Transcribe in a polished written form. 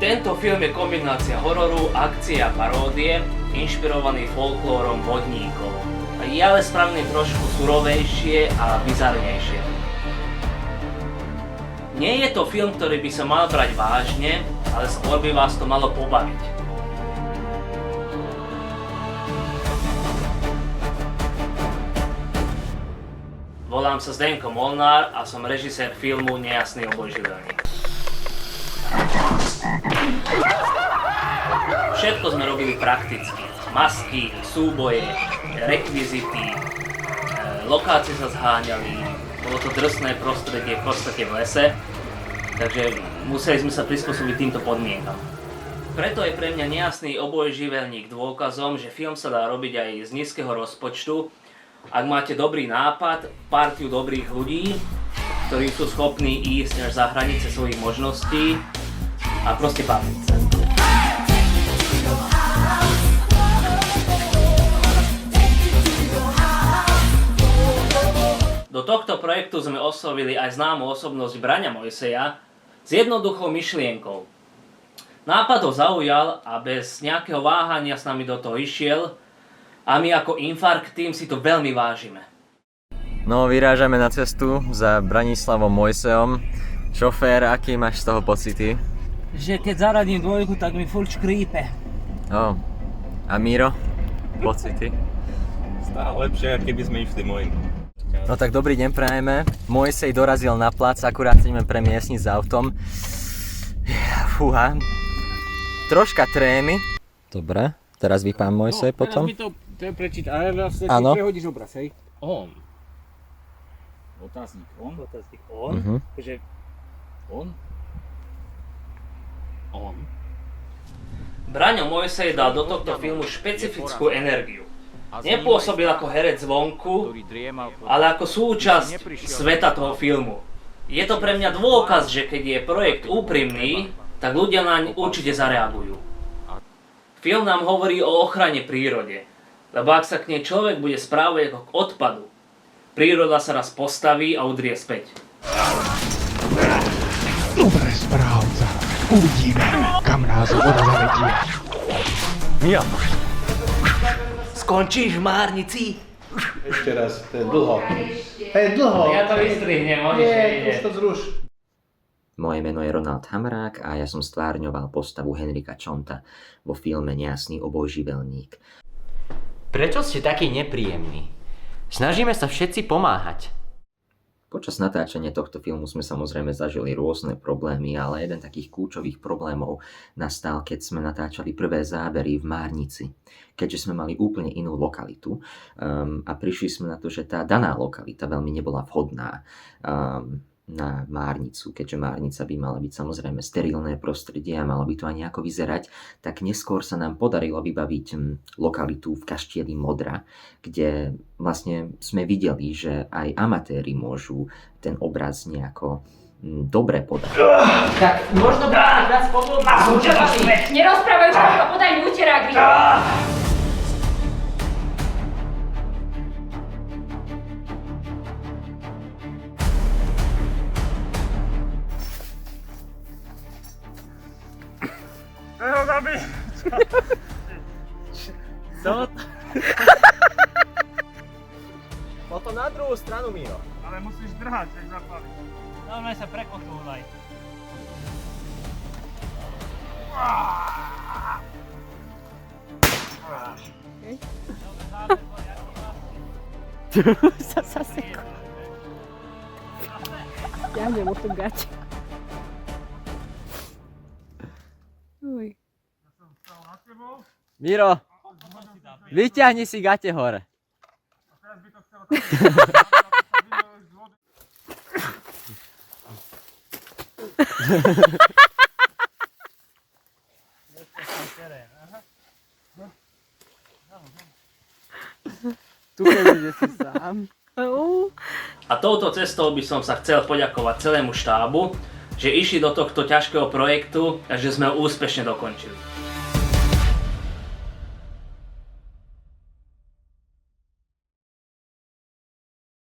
Tento film je kombinácia hororu, akcie a paródie, inšpirovaný folklórom vodníkov. Je ale spravený trošku surovejšie a bizarnejšie. Nie je to film, ktorý by sa mal brať vážne, ale skôr by vás to malo pobaviť. Volám sa Zdenko Molnár a som režisér filmu Nejasný obojživelník. Všetko sme robili prakticky. Masky, súboje, rekvizity, lokácie sa zháňali, bolo to drsné prostredie v podstate v lese, takže museli sme sa prispôsobiť týmto podmienkam. Preto je pre mňa Nejasný obojživelník dôkazom, že film sa dá robiť aj z nízkeho rozpočtu, ak máte dobrý nápad, partiu dobrých ľudí, ktorí sú schopní ísť až za hranice svojich možností a proste baviť sa. Do tohto projektu sme oslovili aj známu osobnosť Braňa Mojseja s jednoduchou myšlienkou. Nápad ho zaujal a bez nejakého váhania s nami do toho išiel a my ako Infarkt tým si to veľmi vážime. No, vyrážame na cestu za Branislavom Mojsejom. Šofér, aký máš z toho pocity? Že keď zaradím dvojku, tak mi furt škrípe. No, a Miro? Pocity? Stále lepšie, keby sme išli mojim. No tak dobrý deň prajeme. Mojsej dorazil na plac, akurát ideme premiestniť s autom. Fúha. Troška trémy. Dobre, teraz vy pán Mojsej potom. Teraz mi to prečíta, ale vlastne Áno. si prehodíš obraz, hej? On. Otáznik on. Otáznik on. Že On. On. Braňo Mojsej dal do tohto filmu špecifickú energiu. Nepôsobil ako herec zvonku, ale ako súčasť sveta toho filmu. Je to pre mňa dôkaz, že keď je projekt úprimný, tak ľudia naň určite zareagujú. Film nám hovorí o ochrane prírode, lebo ak sa k nej človek bude správať ako k odpadu, príroda sa raz postaví a udrie späť. Dobre, správca. Uvidíme, kam nás voda zavedie. Miro! Skončíš v márnici? Ešte raz, to je dlho. To je dlho. Ja to vystrihnem, oni Nie, už to zruš. Moje meno je Ronald Hamrák a ja som stvárňoval postavu Henrika Čonta vo filme Nejasný obojživelník. Prečo ste takí nepríjemní? Snažíme sa všetci pomáhať. Počas natáčania tohto filmu sme samozrejme zažili rôzne problémy, ale jeden takých kľúčových problémov nastal, keď sme natáčali prvé zábery v Márnici. Keďže sme mali úplne inú lokalitu a prišli sme na to, že tá daná lokalita veľmi nebola vhodná na Márnicu, keďže Márnica by mala byť samozrejme sterilné prostredie a malo by to aj nejako vyzerať, tak neskôr sa nám podarilo vybaviť lokalitu v Kaštieli Modra, kde vlastne sme videli, že aj amatéri môžu ten obraz nejako dobre podať. Tak možno by viac podľa. Nerozprávaj už a podaj mi uterák. Co? Potom na druhú stranu, Miro. Ale musíš drhať, jak zapališ. Normálne sa prekotúvaj. Sa zasekol. Ja idem o tú gať. Uj. Miro, vyťahni si gate hore. Tu keď si sám. A touto cestou by som sa chcel poďakovať celému štábu, že išli do tohto ťažkého projektu a že sme ho úspešne dokončili.